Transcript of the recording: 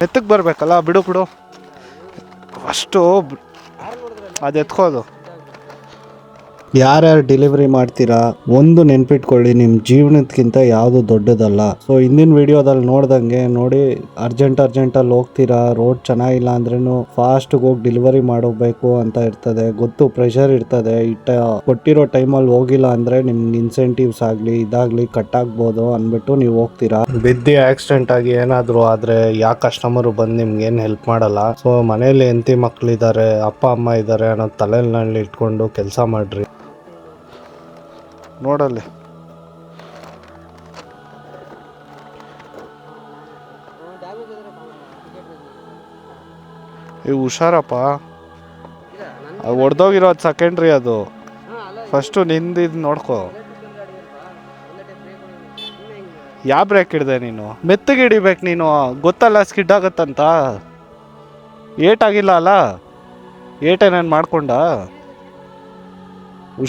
ಎತ್ತಕ್ಕೆ ಬರಬೇಕಲ್ಲ, ಬಿಡು ಬಿಡು ಫಸ್ಟು ಅದು ಎತ್ಕೋದು. ಯಾರ್ಯಾರು ಡೆಲಿವರಿ ಮಾಡ್ತೀರಾ ಒಂದು ನೆನ್ಪಿಟ್ಕೊಳ್ಳಿ, ನಿಮ್ಮ ಜೀವನಕ್ಕಿಂತ ಯಾವುದು ದೊಡ್ಡದಲ್ಲ. ಸೊ ಹಿಂದಿನ ವಿಡಿಯೋದಲ್ಲಿ ನೋಡ್ದಂಗೆ ನೋಡಿ, ಅರ್ಜೆಂಟಲ್ಲಿ ಹೋಗ್ತೀರಾ, ರೋಡ್ ಚೆನ್ನಾಗಿಲ್ಲ ಅಂದ್ರೂ ಫಾಸ್ಟ್ಗೆ ಹೋಗಿ ಡೆಲಿವರಿ ಮಾಡಬೇಕು ಅಂತ ಇರ್ತದೆ, ಗೊತ್ತು ಪ್ರೆಷರ್ ಇರ್ತದೆ. ಕೊಟ್ಟಿರೋ ಟೈಮಲ್ಲಿ ಹೋಗಿಲ್ಲ ಅಂದರೆ ನಿಮ್ಗೆ ಇನ್ಸೆಂಟಿವ್ಸ್ ಆಗಲಿ ಇದಾಗಲಿ ಕಟ್ ಆಗ್ಬೋದು ಅಂದ್ಬಿಟ್ಟು ನೀವು ಹೋಗ್ತೀರಾ. ಬಿದ್ದು ಆಕ್ಸಿಡೆಂಟ್ ಆಗಿ ಏನಾದರೂ ಆದರೆ ಯಾವ ಕಸ್ಟಮರು ಬಂದು ನಿಮ್ಗೆ ಏನು ಹೆಲ್ಪ್ ಮಾಡಲ್ಲ. ಸೊ ಮನೇಲಿ ಹೆಂಡತಿ ಮಕ್ಕಳಿದ್ದಾರೆ, ಅಪ್ಪ ಅಮ್ಮ ಇದ್ದಾರೆ ಅನ್ನೋ ತಲೆಯಲ್ಲಿ ಇಟ್ಕೊಂಡು ಕೆಲಸ ಮಾಡ್ರಿ. ನೋಡಲ್ಲಿ ಹುಷಾರಪ್ಪ, ಹೊಡೆದೋಗಿರೋದು ಸೆಕೆಂಡ್ರಿ, ಅದು ಫಸ್ಟು ನಿಂದಿದ್ದು ನೋಡ್ಕೊ. ಯಾವ ಬ್ರೇಕ್ ಹಿಡ್ದೆ ನೀನು? ಮೆತ್ತಗೆ ಹಿಡಿಬೇಕು ನೀನು, ಗೊತ್ತಲ್ಲ ಸ್ಕಿಡ್ ಆಗುತ್ತಂತ. ಏಟಾಗಿಲ್ಲ ಅಲ್ಲ, ಏಟೇನೇನು ಮಾಡ್ಕೊಂಡ?